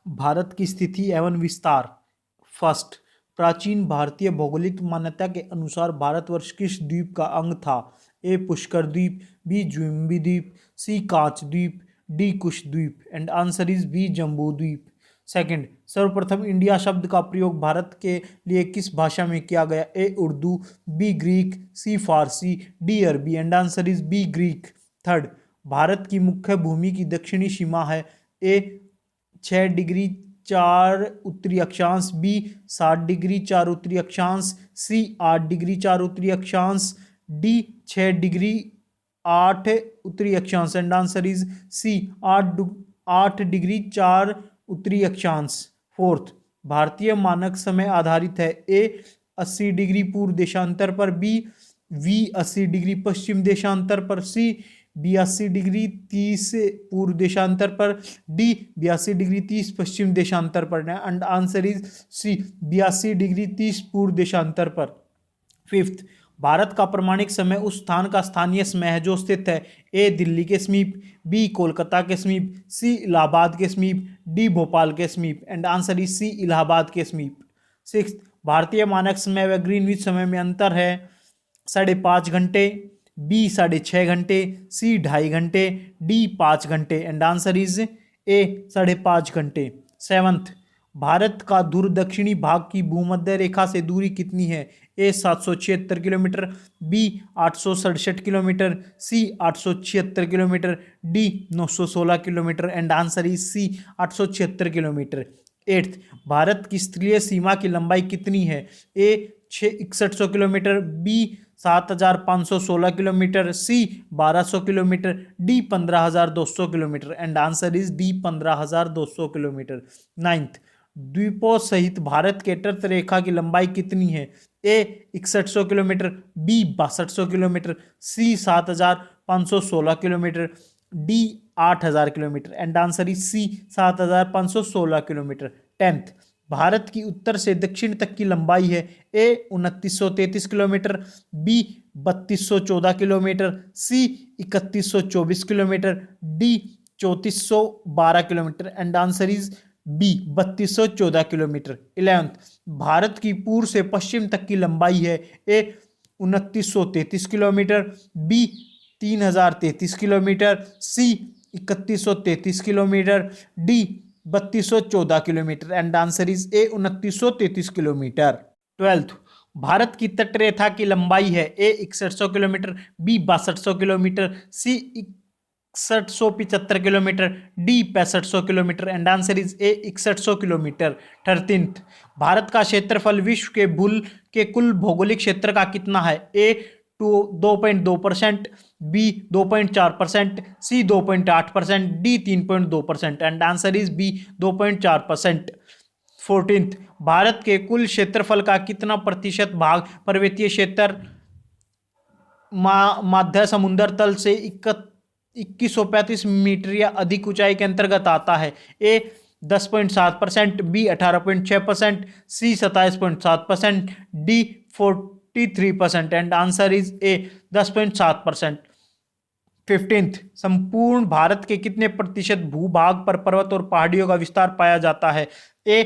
भारत की स्थिति एवं विस्तार। फर्स्ट, प्राचीन भारतीय भौगोलिक मान्यता के अनुसार भारतवर्ष किस द्वीप का अंग था? ए पुष्कर द्वीप, बी जुम्बी द्वीप, सी कांच द्वीप, डी कुश द्वीप। एंड आंसर इज बी जम्बू द्वीप। सेकंड, सर्वप्रथम इंडिया शब्द का प्रयोग भारत के लिए किस भाषा में किया गया? A Urdu, B Greek, C फारसी, डी अरबी। And answer is B Greek. Third, Bharat की मुख्य भूमि की दक्षिणी सीमा है? ए 6 डिग्री 4 उत्तरी अक्षांश, बी 7 डिग्री 4 उत्तरी अक्षांश, सी 8 डिग्री 4 उत्तरी अक्षांश, डी 6 डिग्री 8 उत्तरी अक्षांश। And answer is C 8 degree 4 उत्तरी अक्षांश। फोर्थ, भारतीय मानक समय आधारित है? ए 80 डिग्री पूर्व देशांतर पर, बी 80 डिग्री पश्चिम देशांतर पर, सी 82 डिग्री 30 पूर्व देशांतर पर, डी 82 डिग्री 30 पश्चिम देशांतर पर। And answer is C 82 degree 30 पूर्व देशांतर पर। फिफ्थ, भारत का प्रमाणिक समय उस स्थान का स्थानीय समय है जो स्थित है? ए दिल्ली के समीप, बी कोलकाता के समीप, सी इलाहाबाद के समीप, डी भोपाल के समीप। And answer is C Allahabad के समीप। सिक्स्थ, भारतीय मानक समय व ग्रीनविच समय में अंतर है? 5.5 घंटे, बी 6.5 घंटे, सी 2.5 घंटे, डी 5 घंटे। एंड आंसर इज ए 5.5 घंटे। सेवंथ, भारत का ध्रुव दक्षिणी भाग की भूमध्य रेखा से दूरी कितनी है? A 776 kilometre, B 867 kilometre, C 876 kilometre, D 916 kilometre. And answer is C 876 kilometre. Eighth, Bharat की स्तरीय सीमा की लंबाई कितनी है? A 6100 kilometre, B 7516 kilometre, C 1200 kilometre, D 15200 kilometre. And answer is D 15200 kilometre. Ninth, द्वीपों सहित भारत के तट रेखा की लंबाई कितनी है? A 6100 kilometre, B 6200 kilometre, C 7516 kilometre, D 8000 kilometre. And answer is C 7516 kilometre. Tenth, Bharat की उत्तर से दक्षिण तक की लंबाई है? A 2933 kilometre, B 3214 kilometre, C 3124 kilometre, D 3412 kilometre. And answer is B 3214 kilometre. 11th, Bharat की पूर्व से पश्चिम तक की लंबाई है? A 2933 kilometre, B 3033 kilometre, C 3133 kilometre, D 3214 kilometre. And answer is A 2933 kilometre. 12th, Bharat की तटरेखा की लंबाई है? A 6100 kilometre, B 6200 kilometre, C 6175 kilometre, D 6500 kilometre. And answer is A 6100 kilometre. 13th, Bharat का क्षेत्रफल विश्व के भूल के कुल भौगोलिक क्षेत्र का कितना है? A 2.2%, B 2.4%, C 2.8%, D 3.2%। And answer is B 2.4%। 14th, Bharat के कुल क्षेत्रफल का कितना प्रतिशत भाग पर्वतीय क्षेत्र माध्य समुद्र तल से 2135 मीटर या अधिक ऊंचाई के अंतर्गत आता है? A 10.7%, B 18.6%, C 27.7%, D 43%। And answer is A 10.7%। 15th, संपूर्ण भारत के कितने प्रतिशत भूभाग पर पर्वत और पहाड़ियों का विस्तार पाया जाता है? A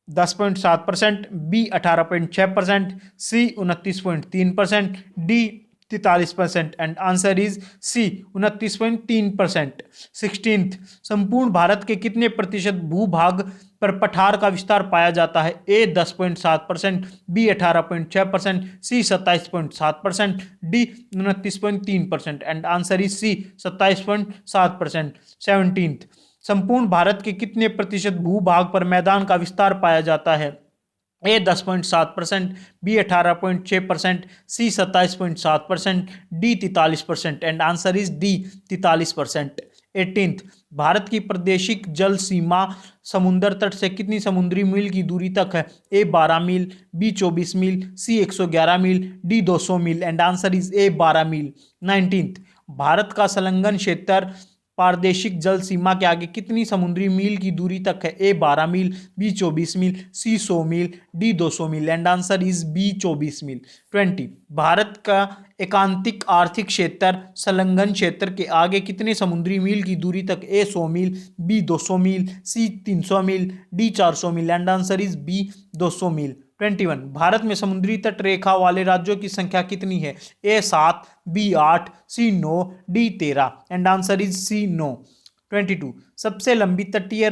10.7%, B 18.6%, C 29.3%, D 43%। And answer is C 29.3%। 16th, संपूर्ण भारत के कितने प्रतिशत भूभाग पर पठार का विस्तार पाया जाता है? A 10.7%, B 18.6%, C 27.7%, D 29.3%। And answer is C 27.7%। 17th, संपूर्ण भारत के कितने प्रतिशत भूभाग पर मैदान का विस्तार पाया जाता है? A 10.7%, B 18.6%, C 27.7%, D 43%। And answer is D 43%। 18th, Bharat की प्रादेशिक जल सीमा समुद्र तट से कितनी समुद्री मील की दूरी तक है? ए 12 मील, बी 24 मील, सी 111 मील, डी 200 मील। एंड आंसर इज ए 12 मील। 19th, भारत का संलग्न क्षेत्र प्रादेशिक जल सीमा के आगे कितनी समुद्री मील की दूरी तक है? ए 12 मील, बी 24 मील, सी 100 मील, डी 200 मील। एंड आंसर इज बी 24 मील। 20 भारत का एकांतिक आर्थिक क्षेत्र संलग्न क्षेत्र के आगे कितने समुद्री मील की दूरी तक? ए 100 मील, बी 200 मील, सी 300 मील, डी 400 मील। एंड आंसर इज बी 200 मील। 21 भारत में समुद्री तट रेखा वाले राज्यों की संख्या कितनी है? A 7, B 8, C 9, D 13। And answer is C 9। 22 सबसे लंबी तटीय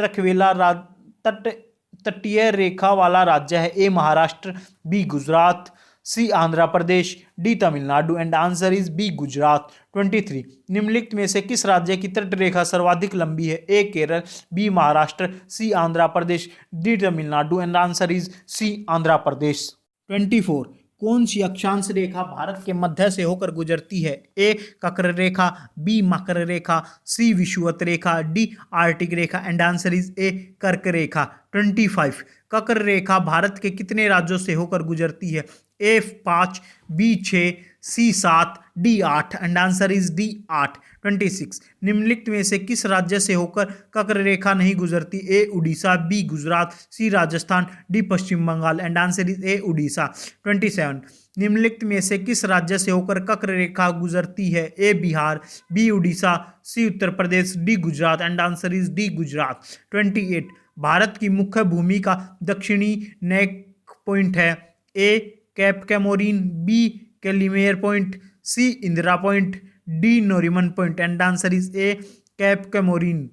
रेखा वाला राज्य है? A Maharashtra, B Gujarat, C Andhra Pradesh, D Tamil Nadu. And answer is B Gujarat. 23 निम्नलिखित में से किस राज्य की तट रेखा सर्वाधिक लंबी है? A Kerala, B Maharashtra, C Andhra Pradesh, D Tamil Nadu. And answer is C Andhra Pradesh. 24 कौन सी अक्षांश रेखा भारत के मध्य से होकर गुजरती है? ए कक्र रेखा, बी मकर रेखा, सी विषुवत रेखा, डी आर्टिक रेखा। एंड आंसर इज ए कर्क रेखा। 25 कक्र रेखा भारत के कितने राज्यों से होकर गुजरती है? A 5, B 6, C 7, D 8। And answer is D 8। 26 निम्नलिखित में से किस राज्य से होकर कक्र रेखा नहीं गुजरती? A Orissa, B Gujarat, C Rajasthan, D Paschim Bengal. And answer is A Orissa. 27 निम्नलिखित में से किस राज्य से होकर कक्र रेखा गुजरती है? A Bihar, B Orissa, C Uttar Pradesh, D Gujarat. And answer is D Gujarat. 28 Bharat की मुख्य भूमि का दक्षिणी नेक पॉइंट है? A cape Comorin, B Calimere point, C Indira point, D Nariman point. And answer is A cape Comorin.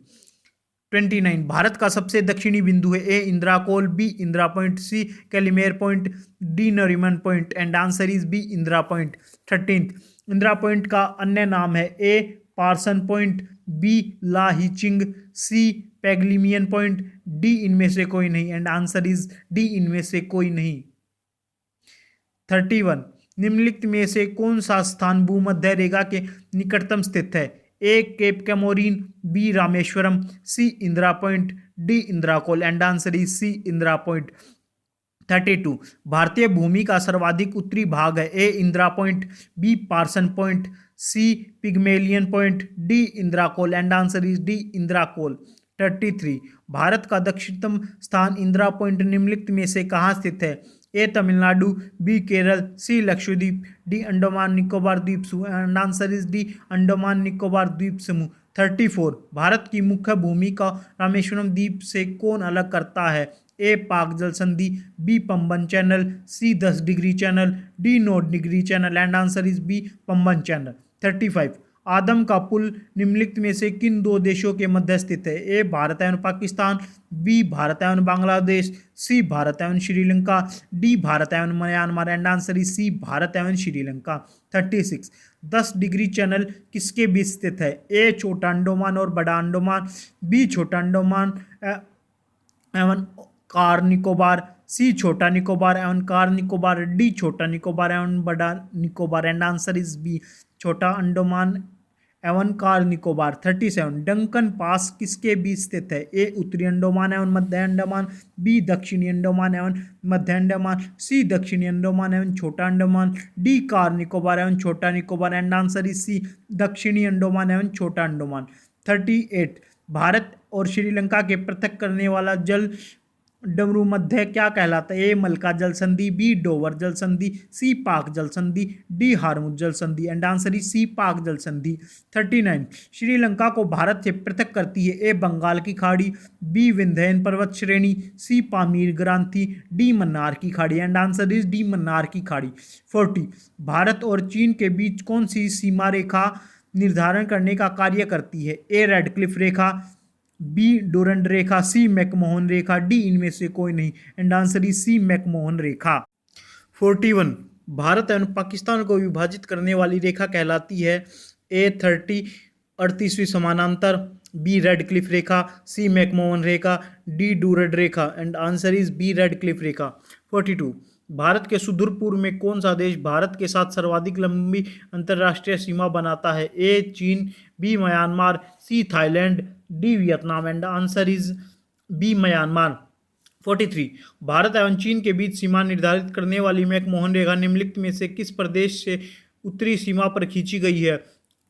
29 Bharat का सबसे दक्षिणी बिंदु है? A Indira col, B Indira point, C Calimere point, D Nariman point. And answer is B Indira point. 13 Indira point का अन्य नाम है? ए पार्सन पॉइंट, बी ला हिचिंग, सी पैगलिमियन पॉइंट, डी इनमें से कोई नहीं। एंड आंसर इज डी इनमें से कोई नहीं। 31 निम्नलिखित में से कौन सा स्थान भूमध्य रेखा के निकटतम स्थित है? A cape Comorin, B Rameswaram, C Indira point, D Indira col. And answer is C Indira point. 32 भारतीय भूमि का सर्वाधिक उत्तरी भाग है? A Indira point, B Parson point, C Pygmalion point, D Indira col. And answer is D Indira col. 33 Bharat का दक्षिणतम स्थान इंदिरा पॉइंट निम्नलिखित में से कहाँ स्थित है? ए तमिलनाडु, बी केरल, सी लक्षद्वीप, डी अंडमान निकोबार द्वीप समूह। And answer is D Andaman Nicobar द्वीप समूह। 34 भारत की मुख्य भूमि का रामेश्वरम द्वीप से कौन अलग करता है? ए पाक जल संधि, B Pamban channel, C 10 degree channel, D 9 degree channel. And answer is B Pamban channel. 35 आदम का पुल निम्नलिखित में से किन दो देशों के मध्य स्थित है? ए भारत एवं पाकिस्तान, बी भारत एवं बांग्लादेश, सी भारत एवं श्रीलंका, डी भारत एवं Myanmar. And answer is C Bharat एवं श्रीलंका। 36 10 डिग्री चैनल किसके बीच स्थित है? ए छोटा अंडमान और बड़ा अंडमान, बी छोटा अंडमान एवं कार निकोबार, सी छोटा निकोबार एवं कार निकोबार, डी छोटा निकोबार एवं बड़ा Nicobar. And answer is B छोटा अंडमान एवं कार निकोबार। 37 डंकन पास किसके बीच स्थित है? ए उत्तरी अंडमान एवं मध्य अंडमान, बी दक्षिणी अंडमान एवं मध्य अंडमान, सी दक्षिणी अंडमान एवं छोटा अंडमान, डी कार निकोबार एवं छोटा Nicobar. And answer is C दक्षिणी अंडमान एवं छोटा अंडमान। 38 भारत और श्रीलंका के पृथक करने वाला जल डमरू मध्य क्या कहलाता है? ए मलका जल संधि, बी डोवर जल संधि, सी पाक जल संधि, डी हारमुज जल संधि। एंड आंसर इज सी पाक जल संधि। 39 श्रीलंका को भारत से पृथक करती है? ए बंगाल की खाड़ी, बी विंध्यन पर्वत श्रेणी, सी पामीर ग्रांथि, डी मन्नार की खाड़ी। And answer is D Mannar की खाड़ी। 40 भारत और चीन के बीच कौन सी सीमा रेखा निर्धारण करने का कार्य करती है? ए रेडक्लिफ रेखा, बी डोरंड रेखा, सी मैकमोहन रेखा, डी इनमें से कोई नहीं। And answer is C McMahon रेखा। 41 भारत एवं पाकिस्तान को विभाजित करने वाली रेखा कहलाती है? ए 30 38वीं समानांतर, बी रेडक्लिफ रेखा, सी मैकमोहन रेखा, डी डूरंड रेखा। And answer is B Radcliffe रेखा। 42 भारत के सुदूर पूर्व में कौन सा देश भारत के साथ सर्वाधिक लंबी अंतर्राष्ट्रीय सीमा बनाता है? ए चीन, B Myanmar, C Thailand, D Vietnam. And answer is B Myanmar. 43 Bharat एवं चीन के बीच सीमा निर्धारित करने वाली मैकमोहन रेखा निम्नलिखित में से किस प्रदेश से उत्तरी सीमा पर खींची गई है?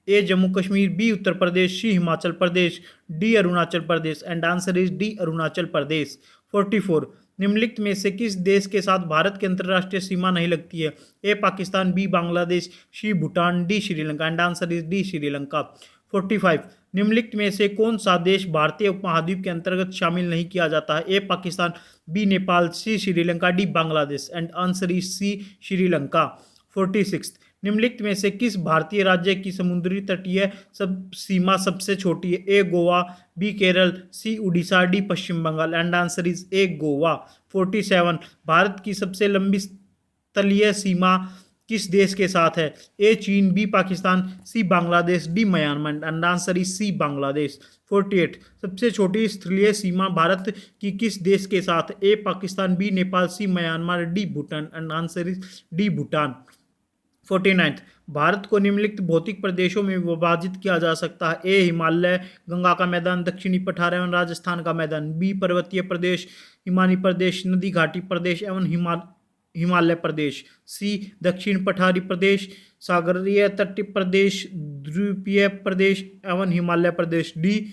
A Jammu Kashmir, B Uttar Pradesh, C Himachal Pradesh, D Arunachal Pradesh and answer is D Arunachal Pradesh. 44 निम्नलिखित में से किस देश के साथ भारत की अंतर्राष्ट्रीय सीमा नहीं लगती है? A Pakistan, B Bangladesh, C Bhutan, D Sri Lanka and answer is D Sri Lanka. 45 निम्नलिखित में से कौन सा देश भारतीय उपमहाद्वीप के अंतर्गत शामिल नहीं किया जाता है? A Pakistan, B Nepal, C Sri Lanka, D Bangladesh and answer is C Sri Lanka. 46 निम्नलिखित में से किस भारतीय राज्य की समुद्री तटीय सीमा सबसे छोटी है? A Goa, B Kerala, C Orissa, D Paschim Bengal and answer is A Goa. 47 Bharat की सबसे लंबी तलीय सीमा किस देश के साथ है? ए चीन, B Pakistan, C Bangladesh, D Myanmar and answer is C Bangladesh. 48 सबसे छोटी स्थलीय सीमा भारत की किस देश के साथ है? A Pakistan, B Nepal, C Myanmar, D Bhutan and answer is D Bhutan. 49 Bharat को निम्नलिखित भौतिक प्रदेशों में विभाजित किया जा सकता है? ए हिमालय, गंगा का मैदान, दक्षिणी पठार एवं राजस्थान का मैदान, बी पर्वतीय प्रदेश, हिमानी प्रदेश, नदी घाटी प्रदेश एवं हिमालय प्रदेश, सी दक्षिण पठारी प्रदेश, सागरीय तटीय प्रदेश, द्वीपीय प्रदेश एवं हिमालय प्रदेश, डी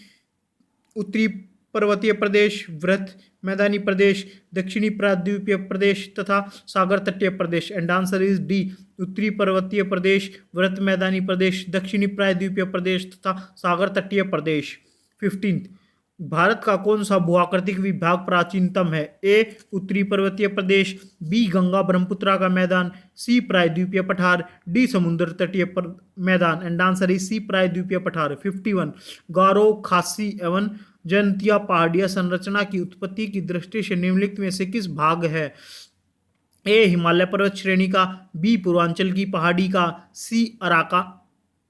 उत्तरी पर्वतीय प्रदेश, वृत्त मैदानी प्रदेश, दक्षिणी प्रायद्वीपीय प्रदेश तथा सागर तटीय प्रदेश एंड आंसर इज डी उत्तरी पर्वतीय प्रदेश, वृत्त मैदानी प्रदेश, दक्षिणी प्रायद्वीपीय प्रदेश तथा सागर तटीय प्रदेश। 15 भारत का कौन सा भूआकृतिक विभाग प्राचीनतम है? ए उत्तरी पर्वतीय प्रदेश, बी गंगा ब्रह्मपुत्रा का मैदान, सी प्रायद्वीपीय पठार, डी समुद्र तटीय मैदान एंड आंसर इज सी प्रायद्वीपीय पठार। 51 गारो, खासी एवं जयंतिया पहाड़िया संरचना की उत्पत्ति की दृष्टि से निम्नलिखित में से किस भाग है? ए हिमालय पर्वत श्रेणी का, बी पूर्वांचल की पहाड़ी का, सी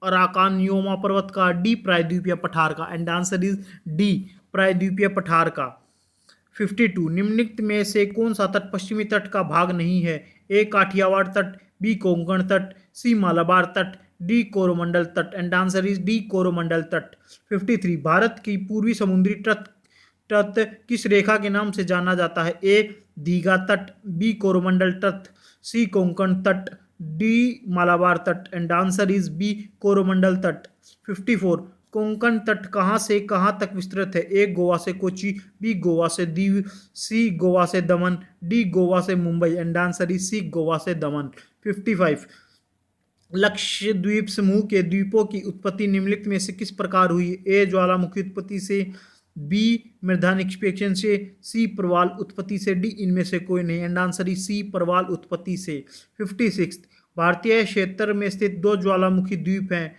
अराकानयोमा पर्वत का, डी प्रायद्वीपीय पठार का एंड आंसर इज डी प्रायद्वीपीय पठार का। 52 निम्नलिखित में से कौन सा तट पश्चिमी तट का भाग नहीं है? ए काठियावाड़ तट, बी कोंकण तट, सी मालाबार तट, डी कोरोमंडल तट and answer is D Coromandel तट। 53 भारत की पूर्वी समुद्री तट किस रेखा के नाम से जाना जाता है? ए दीघा तट, बी कोरोमंडल तट, सी कोंकण तट, डी मालाबार तट and answer is B Coromandel तट। 54 कोंकण तट कहाँ से कहाँ तक विस्तृत है? ए गोवा से कोची, बी गोवा से दीव, सी गोवा से दमन, डी गोवा से Mumbai and answer is C Goa से दमन। 55 लक्षद्वीप समूह के द्वीपों की उत्पत्ति निम्नलिखित में से किस प्रकार हुई? ए ज्वालामुखी उत्पत्ति से, बी मृदा निक्षेपण से, सी प्रवाल उत्पत्ति से, डी इनमें से कोई नहीं एंड आंसर इज सी प्रवाल उत्पत्ति से। 56 भारतीय क्षेत्र में स्थित दो ज्वालामुखी द्वीप हैं,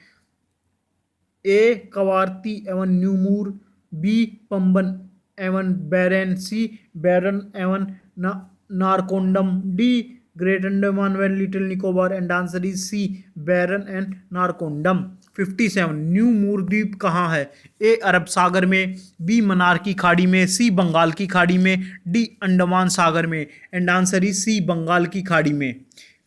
ए कवारती एवं न्यूमूर, बी पंबन एवं बैरन, सी बैरन एवं Narcondam, D great Andaman and little Nicobar and answer is C Barren and Narcondam. 57 New Moore द्वीप कहाँ है? ए अरब सागर में, बी मन्नार की खाड़ी में, सी बंगाल की खाड़ी में, डी अंडमान सागर में and answer is C Bengal की खाड़ी में।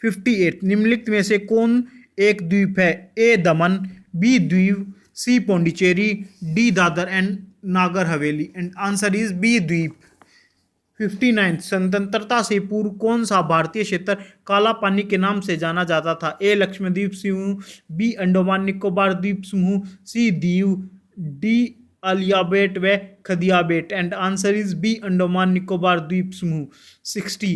58 निम्नलिखित में से कौन एक द्वीप है? ए दमन, बी द्वीप, सी Pondicherry, D Dadar and Nagar Haveli and answer is B द्वीप। 59 स्वतंत्रता से पूर्व कौन सा भारतीय क्षेत्र काला पानी के नाम से जाना जाता था? ए लक्षद्वीप समूह, बी अंडमान निकोबार द्वीप समूह, सी दीव, डी अलियाबेट व Khadiabet and answer is B Andaman Nicobar द्वीप समूह। 60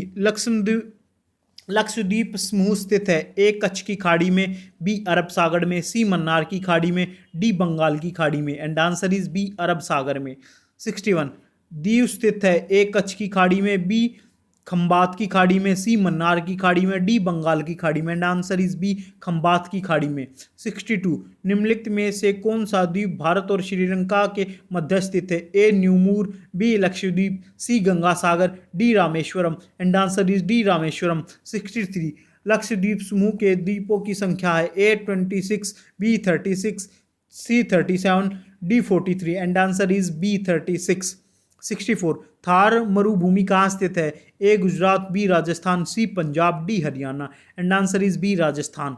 लक्षद्वीप समूह स्थित है, ए कच्छ की खाड़ी में, बी अरब सागर में, सी मन्नार की खाड़ी में, डी बंगाल की खाड़ी में एंड आंसर इज बी अरब सागर में। 61 दीव स्थित है, ए कच्छ की खाड़ी में, बी खंबात की खाड़ी में, सी मन्नार की खाड़ी में, डी बंगाल की खाड़ी में and answer is B Khambhat की खाड़ी में। 62 निम्नलिखित में से कौन सा द्वीप भारत और श्रीलंका के मध्य स्थित है? A New Moore, B Lakshadweep, C Ganga Sagar, D Rameswaram and answer is D Rameswaram. 63 Lakshadweep समूह के द्वीपों की संख्या है, A 26, B 36, C 37, D 43 and answer is B 36। 64 Thar मरुभूमि कहाँ स्थित है? A Gujarat, B Rajasthan, C Punjab, D Haryana and answer is B Rajasthan.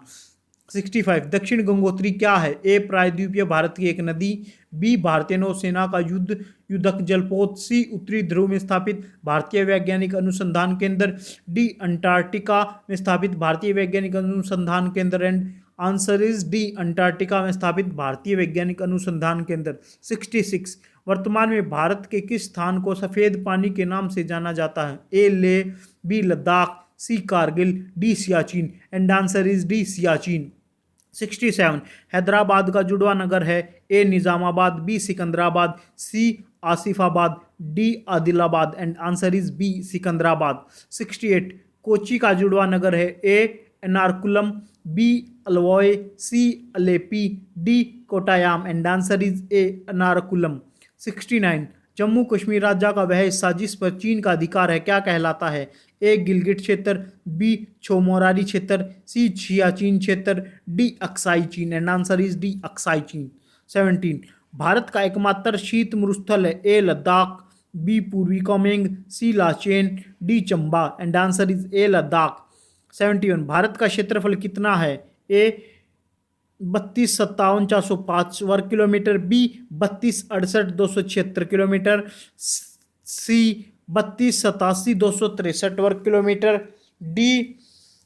65 Dakshin Gangotri क्या है? ए प्रायद्वीपीय भारत की एक नदी, बी भारतीय नौसेना का युद्धक जलपोत, सी उत्तरी ध्रुव में स्थापित भारतीय वैज्ञानिक अनुसंधान केंद्र, डी अंटार्कटिका में स्थापित भारतीय वैज्ञानिक अनुसंधान केंद्र and answer is D, Antarctica में स्थापित भारतीय वैज्ञानिक अनुसंधान केंद्र। 66, वर्तमान में भारत के किस स्थान को सफेद पानी के नाम से जाना जाता है? A Leh, B Ladakh, C Kargil, D Siachen. And answer is D Siachen. 67, Hyderabad का जुड़वा नगर है? A Nizamabad, B Secunderabad, C Asifabad, D Adilabad. And answer is B Secunderabad. 68, Kochi का जुड़वा नगर है? A Ernakulam, B Alwaye, C Alleppey, D Kottayam. And answer is A Ernakulam. 69, Jammu Kashmir राज्य का वह हिस्सा जिस पर चीन का अधिकार है क्या कहलाता है? ए गिलगिट क्षेत्र, बी छोमोरारी क्षेत्र, सी सियाचिन क्षेत्र, डी अक्साई चीन। And answer is D Aksai चीन। 17, भारत का एकमात्र शीत मरुस्थल है? ए लद्दाख, बी पूर्वी Kameng, C Lachen, D Chamba. And answer is A Ladakh. 71, Bharat का क्षेत्रफल कितना है? ए 32,57,405 वर्ग किलोमीटर, बी 32,68,276 किलोमीटर, सी 32,87,263 वर्ग किलोमीटर, डी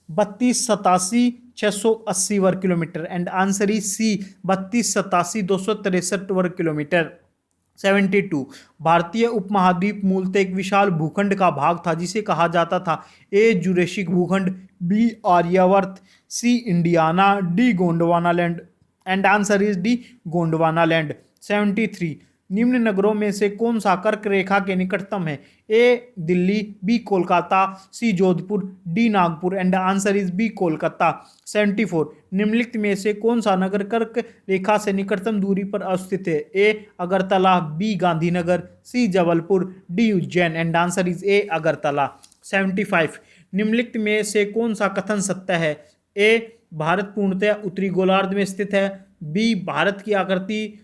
32,87,680 वर्ग kilometre. And answer is C 32,87,263 वर्ग किलोमीटर। 72, भारतीय उपमहाद्वीप मूलतः एक विशाल भूखंड का भाग था जिसे कहा जाता था? ए जुरेसिक भूखंड, B Aryavarta, C Indiana, D Gondwana land. And answer is D Gondwana land. 73, निम्न नगरों में से कौन सा कर्क रेखा के निकटतम है? A Delhi, B Kolkata, C Jodhpur, D Nagpur. And answer is B Kolkata. 74, निम्नलिखित में से कौन सा नगर कर्क रेखा से निकटतम दूरी पर अवस्थित है? A Agartala, B Gandhinagar, C Jabalpur, D Ujjain. And answer is A Agartala. 75, निम्नलिखित में से कौन सा कथन सत्य है? ए भारत पूर्णतः उत्तरी गोलार्ध में स्थित है, बी भारत की आकृति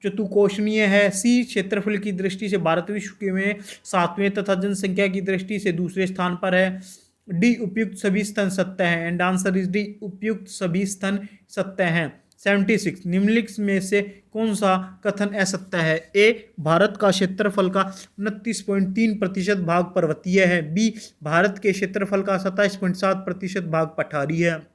चतुकोशनीय है, सी क्षेत्रफल की दृष्टि से भारत विश्व में 7वें तथा जनसंख्या की दृष्टि से दूसरे स्थान पर है, डी उपयुक्त सभी स्थान सत्य हैं। एंड आंसर इज डी उपयुक्त सभी स्थान सत्य हैं। 76, निम्नलिखित में से कौन सा कथन असत्य है? ए भारत का क्षेत्रफल का 29.3% भाग पर्वतीय है, बी भारत के क्षेत्रफल का 27.7% भाग पठारी है,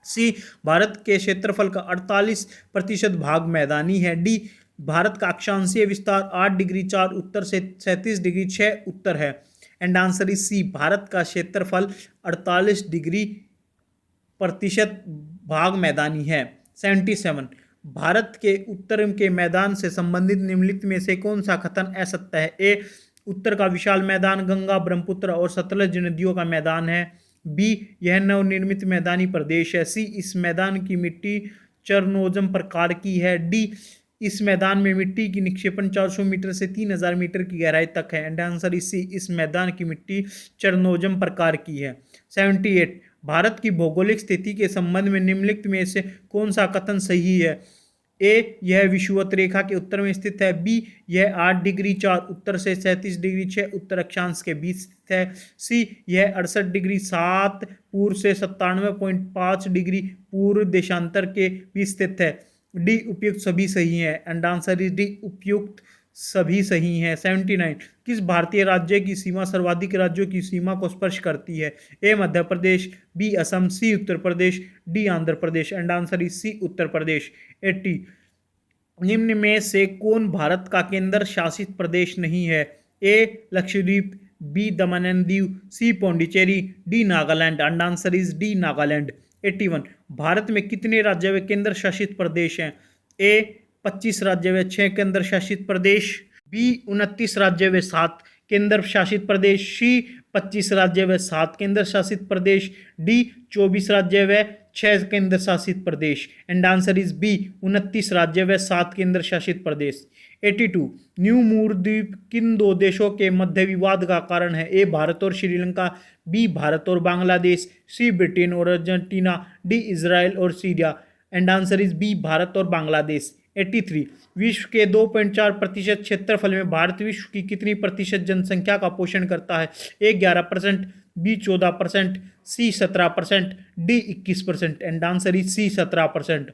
सी भारत के क्षेत्रफल का 48% भाग मैदानी है, डी भारत का अक्षांशीय विस्तार 8 डिग्री 4 उत्तर से 37 डिग्री 6 उत्तर है। And answer is C Bharat का क्षेत्रफल 48% भाग मैदानी है। 77, भारत के उत्तर के मैदान से संबंधित निम्नलिखित में से कौन सा कथन असत्य है? ए उत्तर का विशाल मैदान गंगा, ब्रह्मपुत्र और सतलज नदियों का मैदान है, बी यह नवनिर्मित मैदानी प्रदेश है, सी इस मैदान की मिट्टी चरनोजम प्रकार की है, डी इस मैदान में मिट्टी की निक्षेपण 400 मीटर से 3000 मीटर की गहराई तक है। एंड आंसर इस सी इस मैदान की मिट्टी चरनोजम प्रकार की है। 78, भारत की भौगोलिक स्थिति के संबंध में निम्नलिखित में से कौन सा कथन सही है? ए यह विषुवत रेखा के उत्तर में स्थित है, बी यह 8 डिग्री 4 उत्तर से 37 डिग्री 6 उत्तर अक्षांश के बीच स्थित है, सी यह 68 डिग्री 7 पूर्व से 97.5 डिग्री पूर्व देशांतर के बीच स्थित है, डी उपयुक्त सभी सही है। एंड आंसर इज डी उपयुक्त सभी सही हैं। 79, किस भारतीय राज्य की सीमा सर्वाधिक राज्यों की सीमा को स्पर्श करती है? A Madhya Pradesh, B Assam, C Uttar Pradesh, D Andhra Pradesh. And answer is C Uttar Pradesh. 80, निम्न में से कौन भारत का केंद्र शासित प्रदेश नहीं है? A Lakshadweep, B Daman and Diu, C Pondicherry, D Nagaland. And answer is D Nagaland. 81, Bharat में कितने राज्य व केंद्र शासित प्रदेश हैं? ए 25 राज्य व 6 केंद्र शासित प्रदेश, बी 29 राज्य व 7 केंद्र शासित प्रदेश, सी 25 राज्य व 7 केंद्र शासित प्रदेश, डी 24 राज्य व 6 केंद्र शासित प्रदेश। एंड आंसर इज बी 29 राज्य व 7 केंद्र शासित प्रदेश। 82, न्यू मूर द्वीप किन दो देशों के मध्य विवाद का कारण है? ए भारत और श्रीलंका, बी भारत और बांग्लादेश, सी ब्रिटेन और अर्जेंटीना, डी इजराइल और Syria. And answer is B Bharat और बांग्लादेश। 83, विश्व के 2.4% क्षेत्रफल में भारत विश्व की कितनी प्रतिशत जनसंख्या का पोषण करता है? A 11%, B 14%, C 17%, D 21%। And answer is C 17%।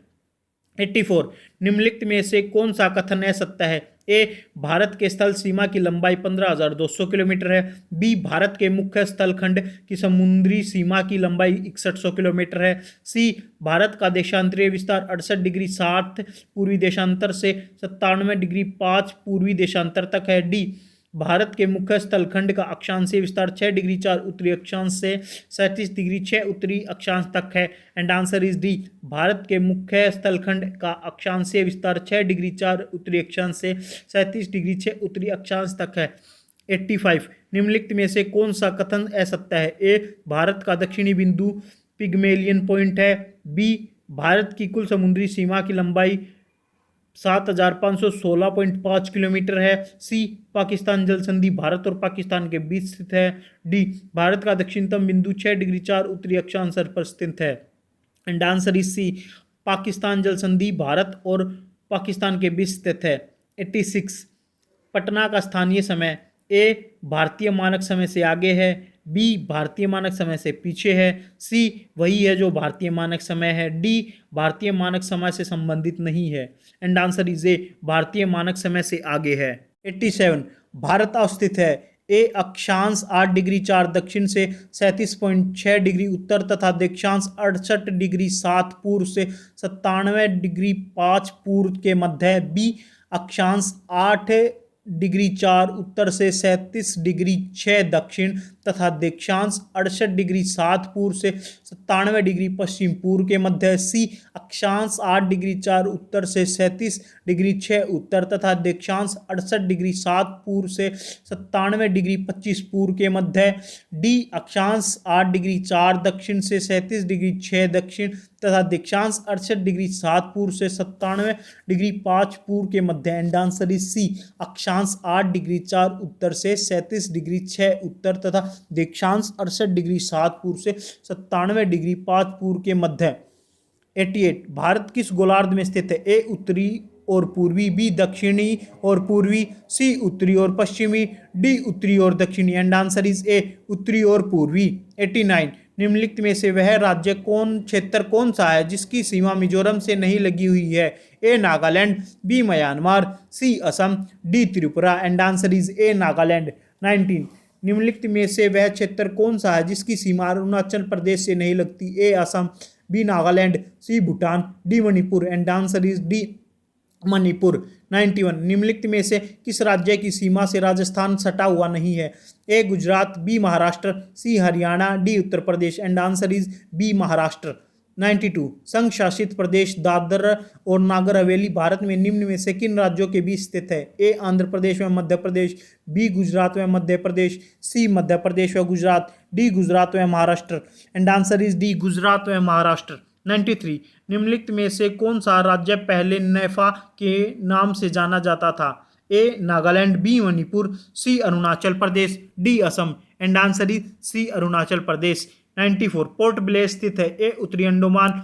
84, निम्नलिखित में से कौन सा कथन असत्य है? ए भारत के स्थल सीमा की लंबाई 15,200 किलोमीटर है। बी भारत के मुख्य स्थलखंड की समुद्री सीमा की लंबाई 6100 किलोमीटर है। सी भारत का देशांतरीय विस्तार 68 डिग्री 7 पूर्वी देशांतर से 97 डिग्री 5 पूर्वी देशांतर तक है। डी भारत के मुख्य स्थलखंड का अक्षांशीय विस्तार 6 डिग्री 4 उत्तरी अक्षांश से 37 डिग्री 6 उत्तरी अक्षांश तक है। And answer is D Bharat के मुख्य स्थलखंड का अक्षांशीय विस्तार 6 डिग्री 4 उत्तरी अक्षांश से 37 डिग्री 6 उत्तरी अक्षांश तक है। 85 निम्नलिखित में से कौन सा कथन असत्य है? ए भारत का दक्षिणी बिंदु पिग्मेलियन पॉइंट है। बी भारत की कुल समुद्री सीमा की लंबाई 7,516.5 किलोमीटर है। सी पाकिस्तान जल संधि भारत और पाकिस्तान के बीच स्थित है। डी भारत का दक्षिणतम बिंदु 6 डिग्री 4 उत्तरी अक्षांश पर स्थित है। And answer is C Pakistan जल संधि भारत और पाकिस्तान के बीच स्थित है। 86 पटना का स्थानीय समय ए भारतीय मानक समय से आगे है। बी भारतीय मानक समय से पीछे है। सी वही है जो भारतीय मानक समय है। डी भारतीय मानक समय से संबंधित नहीं है। एंड आंसर इज ए भारतीय मानक समय से आगे है। 87 भारत अवस्थित है। ए अक्षांश 8 डिग्री 4 दक्षिण से 37.6 डिग्री उत्तर तथा देशांश 68 डिग्री 7 पूर्व से 97 डिग्री 5 पूर्व के मध्य है। बी अक्षांश 8 डिग्री 4 उत्तर से 37 डिग्री 6 दक्षिण तथा देशांश 68 डिग्री 7 पूर्व से 97 डिग्री पश्चिम पूर्व के मध्य है। सी अक्षांश 8 डिग्री 4 उत्तर से 37 डिग्री 6 उत्तर तथा देशांश 68 डिग्री 7 पूर्व से 97 डिग्री 25 पूर्व के मध्य है। डी अक्षांश 8 डिग्री 4 दक्षिण से 37 डिग्री 6 दक्षिण तथा देशांश 68 डिग्री 7 पूर्व से 97 डिग्री 5 पूर्व के मध्य। एंड आंसर इज सी अक्षांश 8 डिग्री 4 उत्तर से 37 डिग्री 6 उत्तर तथा देशांश 68 डिग्री 7 पूर्व से 97 डिग्री 5 पूर्व के मध्य। 88 भारत किस गोलार्ध में स्थित है? ए उत्तरी और पूर्वी, बी दक्षिणी और पूर्वी, सी उत्तरी और पश्चिमी, डी उत्तरी और दक्षिणी। एंड आंसर इज ए उत्तरी और पूर्वी। 89 निम्नलिखित में से वह राज्य क्षेत्र कौन सा है जिसकी सीमा मिजोरम से नहीं लगी हुई है? A Nagaland, B Myanmar, C Assam, D Tripura. And answer is A Nagaland. 19 निम्नलिखित में से वह क्षेत्र कौन सा है जिसकी सीमा अरुणाचल प्रदेश से नहीं लगती? A Assam, B Nagaland, C Bhutan, D Manipur. And answer is D Manipur. 91 निम्नलिखित में से किस राज्य की सीमा से राजस्थान सटा हुआ नहीं है? A Gujarat, B Maharashtra, C Haryana, D Uttar Pradesh. And answer is B Maharashtra. 92 संघ शासित प्रदेश दादर और नागर हवेली भारत में निम्न में से किन राज्यों के बीच स्थित है? ए आंध्र प्रदेश व मध्य प्रदेश, बी गुजरात व मध्य प्रदेश, सी मध्य प्रदेश व गुजरात, डी गुजरात व Maharashtra. And answer is D Gujarat व महाराष्ट्र। 93 निम्नलिखित में से कौन सा राज्य पहले नेफा के नाम से जाना जाता था? A Nagaland, B Manipur, C Arunachal Pradesh, D Assam. And answer is C Arunachal Pradesh. 94 Port Blair स्थित है। ए उत्तरी अंडमान,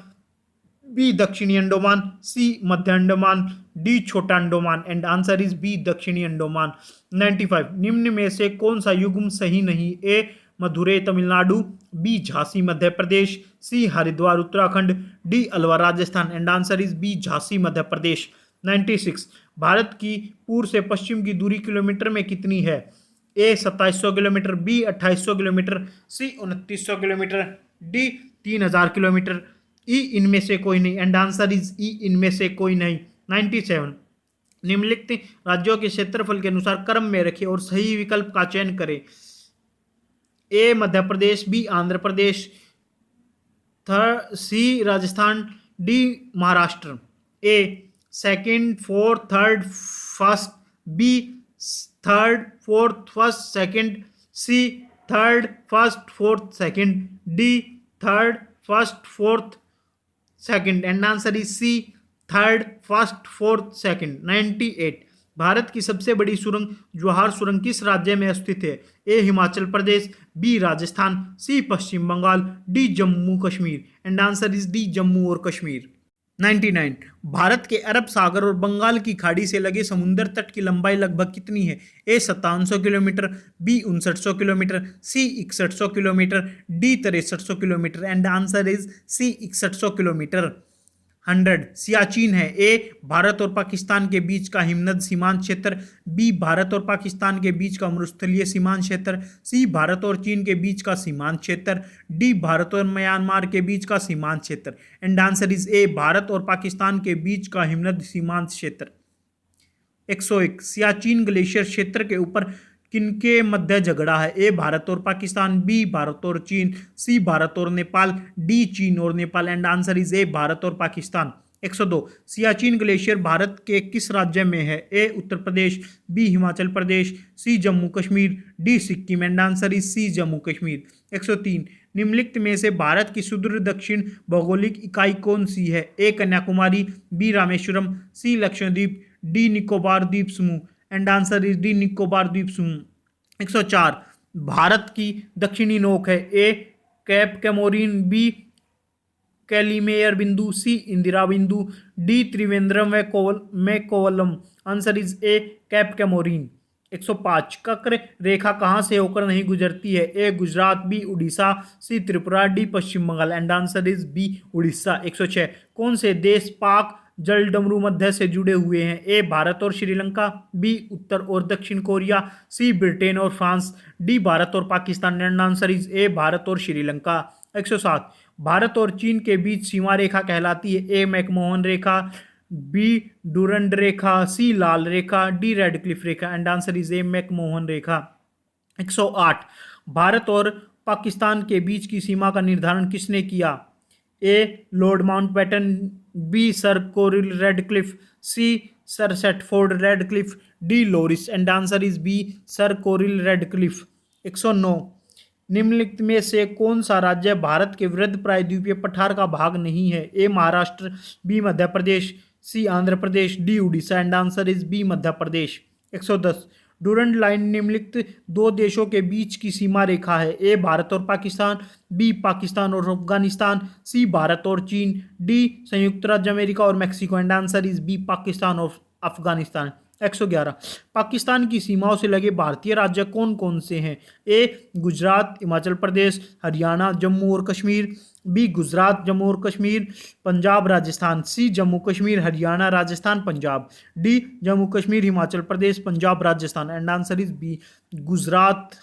बी दक्षिणी अंडमान, सी मध्य अंडमान, डी छोटा Andaman. And answer is B दक्षिणी अंडमान। 95 निम्न में से कौन सा युग्म सही नहीं? A Madurai Tamil Nadu, B Jhansi Madhya Pradesh, C Haridwar Uttarakhand, D Alwar Rajasthan. And answer is B Jhansi Madhya Pradesh. 96 Bharat की पूर्व से पश्चिम की दूरी किलोमीटर में कितनी है? ए 2700 किलोमीटर, बी 2800 किलोमीटर, सी 2900 किलोमीटर, डी 3000 किलोमीटर, ई इनमें से कोई नहीं। एंड आंसर इज ई इनमें से कोई नहीं। 97 निम्नलिखित राज्यों के क्षेत्रफल के अनुसार क्रम में रखें और सही विकल्प का चयन करें। A Madhya Pradesh, B Andhra Pradesh, C Rajasthan, D Maharashtra. A second, fourth, third, first, B third, fourth, first, second, C third, first, fourth, second, D third, first, fourth, second. And answer is C third, first, fourth, second. 98 Bharat की सबसे बड़ी सुरंग जवाहर सुरंग किस राज्य में स्थित है? A Himachal Pradesh, B Rajasthan, C Paschim Bengal, D Jammu Kashmir. And answer is D Jammu और कश्मीर। 99 भारत के अरब सागर और बंगाल की खाड़ी से लगे समुद्र तट की लंबाई लगभग कितनी है? A 5700 kilometre, B 5900 kilometre, C 6100 kilometre, D 6300 kilometre. And answer is C 6100 kilometre. 100 Siachen है। ए भारत और पाकिस्तान के बीच का हिमनद सीमांत क्षेत्र, बी भारत और पाकिस्तान के बीच का मरुस्थलीय सीमांत क्षेत्र, सी भारत और चीन के बीच का सीमांत क्षेत्र, डी भारत और म्यांमार के बीच का सीमांत क्षेत्र। एंड आंसर इज ए भारत और पाकिस्तान के बीच का हिमनद सीमांत क्षेत्र। 101 सियाचिन ग्लेशियर क्षेत्र के ऊपर किनके मध्य झगड़ा है? ए भारत और पाकिस्तान, बी भारत और चीन, सी भारत और नेपाल, डी चीन और नेपाल। एंड आंसर इज ए भारत और पाकिस्तान। 102 सियाचिन ग्लेशियर भारत के किस राज्य में है? A Uttar Pradesh, B Himachal Pradesh, C Jammu Kashmir, D Sikkim. And answer is C Jammu Kashmir. 103 निम्नलिखित में से भारत की सुदूर दक्षिण भौगोलिक इकाई कौन सी है? ए कन्याकुमारी, बी रामेश्वरम, सी लक्षद्वीप, डी निकोबार द्वीप समूह। And answer is D Nicobar द्वीप समूह। 104 भारत की दक्षिणी नोक है? ए कैप कैमोरीन, बी कैलीमेयर बिंदु, सी इंदिरा बिंदु, डी त्रिवेंद्रम व Kovalam. Answer is A cape Comorin. 105 कक्र रेखा कहाँ से होकर नहीं गुजरती है? A Gujarat, B Orissa, C Tripura, D Paschim Bengal. And answer is B Orissa. 106 कौन से देश पाक जल डमरू मध्य से जुड़े हुए हैं? ए भारत और श्रीलंका, बी उत्तर और दक्षिण कोरिया, सी ब्रिटेन और फ्रांस, डी भारत और पाकिस्तान। एंड आंसर इज ए भारत और श्रीलंका। 107 भारत और चीन के बीच सीमा रेखा कहलाती है? ए मैकमोहन रेखा, बी डूरंड रेखा, सी लाल रेखा, डी रेडक्लिफ रेखा। And answer is A McMahon रेखा। 108 भारत और पाकिस्तान के बीच की सीमा का निर्धारण किसने किया? A Lord Mountbatten, B Sir Cyril Radcliffe, C Sir Stafford Radcliffe, D Loris. And answer is B Sir Cyril Radcliffe. 109 निम्नलिखित में से कौन सा राज्य भारत के वृहद प्रायद्वीपीय पठार का भाग नहीं है? A Maharashtra, B Madhya Pradesh, C Andhra Pradesh, D Orissa. And answer is B Madhya Pradesh. 110 Durand line निम्नलिखित दो देशों के बीच की सीमा रेखा है? ए भारत और पाकिस्तान, बी पाकिस्तान और अफगानिस्तान, सी भारत और चीन, डी संयुक्त राज्य अमेरिका और Mexico. And answer is B Pakistan और अफगानिस्तान। 111 पाकिस्तान की सीमाओं से लगे भारतीय राज्य कौन कौन से हैं? ए गुजरात, हिमाचल प्रदेश, हरियाणा, जम्मू और कश्मीर, बी गुजरात, जम्मू और Kashmir, Punjab, Rajasthan, C Jammu Kashmir, Haryana, Rajasthan, Punjab, D Jammu Kashmir, Himachal Pradesh, Punjab, Rajasthan. And answer is B Gujarat,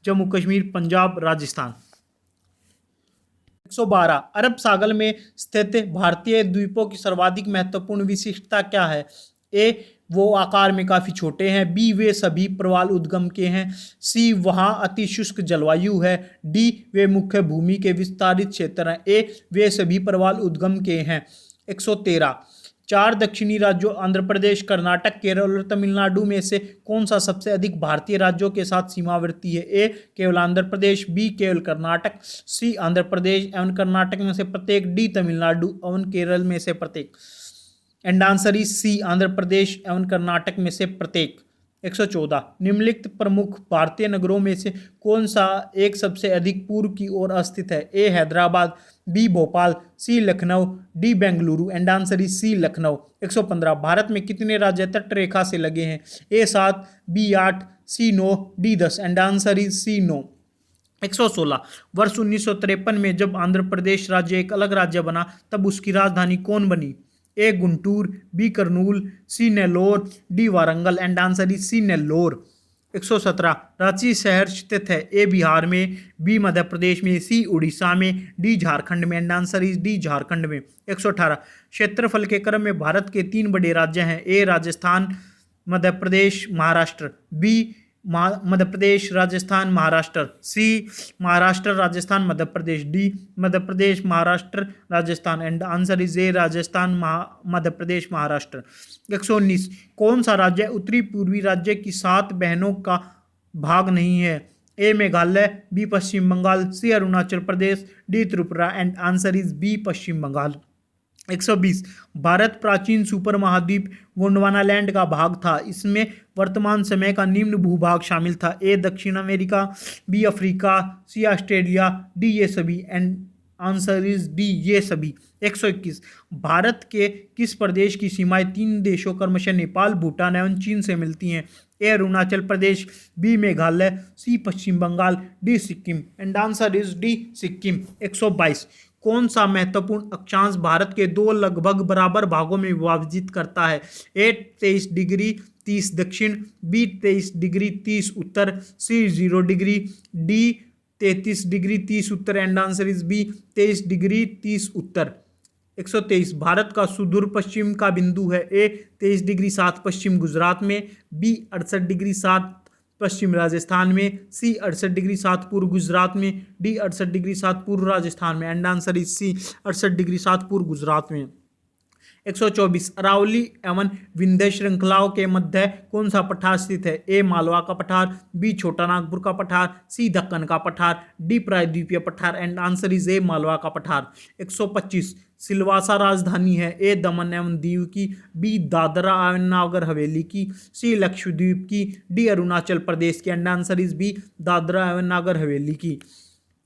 Jammu Kashmir, Punjab, Rajasthan. 112 अरब सागर में स्थित भारतीय द्वीपों की सर्वाधिक महत्वपूर्ण विशिष्टता क्या है? ए वो आकार में काफ़ी छोटे हैं, बी वे सभी प्रवाल उद्गम के हैं, सी वहाँ अति शुष्क जलवायु है, डी वे मुख्य भूमि के विस्तारित क्षेत्र हैं। ए वे सभी प्रवाल उद्गम के हैं। 113 चार दक्षिणी राज्यों आंध्र प्रदेश, कर्नाटक, केरल और तमिलनाडु में से कौन सा सबसे अधिक भारतीय राज्यों के साथ सीमावर्ती है? ए केवल आंध्र प्रदेश, बी केवल कर्नाटक, सी आंध्र प्रदेश एवं कर्नाटक में से प्रत्येक, डी तमिलनाडु एवं केरल में से प्रत्येक। And answer is C Andhra Pradesh एवं कर्नाटक में से प्रत्येक। 114 निम्नलिखित प्रमुख भारतीय नगरों में से कौन सा एक सबसे अधिक पूर्व की ओर स्थित है? A Hyderabad, B Bhopal, C Lucknow, D Bengaluru. And answer is C Lucknow. 115 Bharat में कितने राज्य तट रेखा से लगे हैं? A 7, B 8, C 9, D 10। And answer is C 9। 116 वर्ष 1953 में जब आंध्र प्रदेश राज्य एक अलग राज्य बना तब उसकी राजधानी कौन बनी? A Guntur, B Kurnool, C Nellore, D Warangal. And answer is C Nellore. 117 Ranchi शहर स्थित है? ए बिहार में, बी मध्य प्रदेश में, सी उड़ीसा में, डी झारखंड में। And answer is D Jharkhand में। 118 क्षेत्रफल के क्रम में भारत के 3 बड़े राज्य हैं? A Rajasthan, Madhya Pradesh, Maharashtra, B Madhya Pradesh, Rajasthan, Maharashtra, C Maharashtra, Rajasthan, Madhya Pradesh, D Madhya Pradesh, Maharashtra, Rajasthan. And answer is A Rajasthan, Madhya Pradesh, Maharashtra. 119 कौन सा राज्य उत्तरी पूर्वी राज्य की 7 बहनों का भाग नहीं है? A Meghalaya, B Paschim Bengal, C Arunachal Pradesh, D Tripura. And answer is B Paschim Bengal. 120 Bharat प्राचीन सुपर महाद्वीप गोंडवानालैंड का भाग था। इसमें वर्तमान समय का निम्न भूभाग शामिल था? ए दक्षिण अमेरिका, बी अफ्रीका, सी ऑस्ट्रेलिया, डी ये सभी। एंड आंसर इज डी ये सभी। 121 भारत के किस प्रदेश की सीमाएं 3 देशों क्रमशः नेपाल, भूटान एवं चीन से मिलती हैं? A Arunachal Pradesh, B Meghalaya, C Paschim Bengal, D Sikkim. And answer is D Sikkim. 122 कौन सा महत्वपूर्ण अक्षांश भारत के दो लगभग बराबर भागों में विभाजित करता है? ए 23 डिग्री 30 दक्षिण, बी 23 डिग्री 30 उत्तर, सी 0 डिग्री, डी 33 डिग्री 30 उत्तर। And answer is B 23 degree 30 उत्तर। 123 भारत का सुदूर पश्चिम का बिंदु है। ए 23 डिग्री 7 पश्चिम गुजरात में, बी 68 डिग्री 7 पश्चिम राजस्थान में, सी 68 डिग्री 7 पूर्व गुजरात में, डी 68 डिग्री 7 पूर्व राजस्थान में। And answer is C 68 degree 7 पूर्व गुजरात में। 124 अरावली एवं विंध्य श्रृंखलाओं के मध्य कौन सा पठार स्थित है? ए मालवा का पठार, बी छोटा नागपुर का पठार, सी दक्कन का पठार, डी प्रायद्वीपीय पठार। एंड आंसर इज ए मालवा का पठार। 125 सिलवासा राजधानी है। ए दमन एवं दीव की, बी दादरा एवं नागर हवेली की, सी लक्षद्वीप की, डी अरुणाचल प्रदेश की। And answer is B Dadra एवं नागर हवेली की।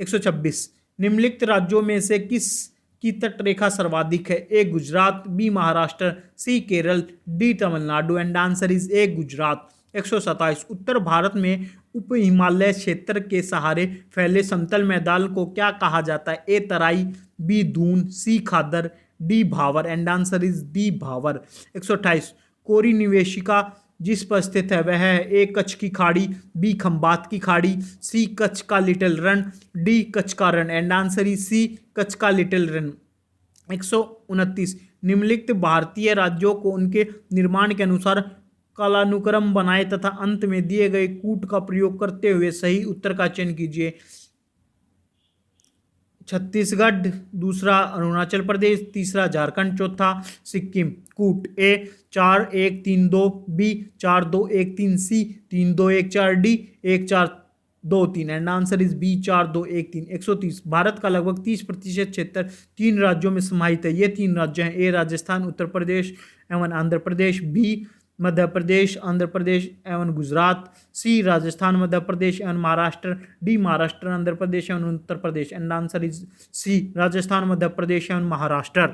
126 निम्नलिखित राज्यों में से किस की तटरेखा सर्वाधिक है? A Gujarat, B Maharashtra, C Kerala, D Tamil Nadu. And answer is A Gujarat. 127 उत्तर भारत में उप हिमालय क्षेत्र के सहारे फैले समतल मैदान को क्या कहा जाता है? ए तराई, बी दून, सी खादर, डी भावर। एंड आंसर इज डी भावर। 128 कोरी निवेशिका जिस पर स्थित है वह है ए कच्छ की खाड़ी, बी खंबात की खाड़ी, सी कच्छ का लिटिल रन, डी कच्छ का Rann. And answer is C Kutch का लिटिल रन। 129 निम्नलिखित भारतीय राज्यों को उनके निर्माण के अनुसार कालानुक्रम बनाए तथा अंत में दिए गए कूट का प्रयोग करते हुए सही उत्तर का चयन कीजिए। छत्तीसगढ़, दूसरा अरुणाचल प्रदेश, तीसरा झारखंड, चौथा सिक्किम। कूट A 4 1 3 2, B 4 2 1 3, C 3 2 1 4, D 1 4 2 3। And answer is B 4 2 1 3। 130 Bharat का लगभग 30% क्षेत्र 3 राज्यों में समाहित है। ये 3 राज्य हैं ए राजस्थान, उत्तर प्रदेश एवं आंध्र प्रदेश, बी मध्य प्रदेश, आंध्र प्रदेश एवं गुजरात, सी राजस्थान, मध्य प्रदेश एवं महाराष्ट्र, डी महाराष्ट्र, आंध्र प्रदेश एवं Uttar Pradesh. And answer is C Rajasthan, Madhya Pradesh एवं महाराष्ट्र।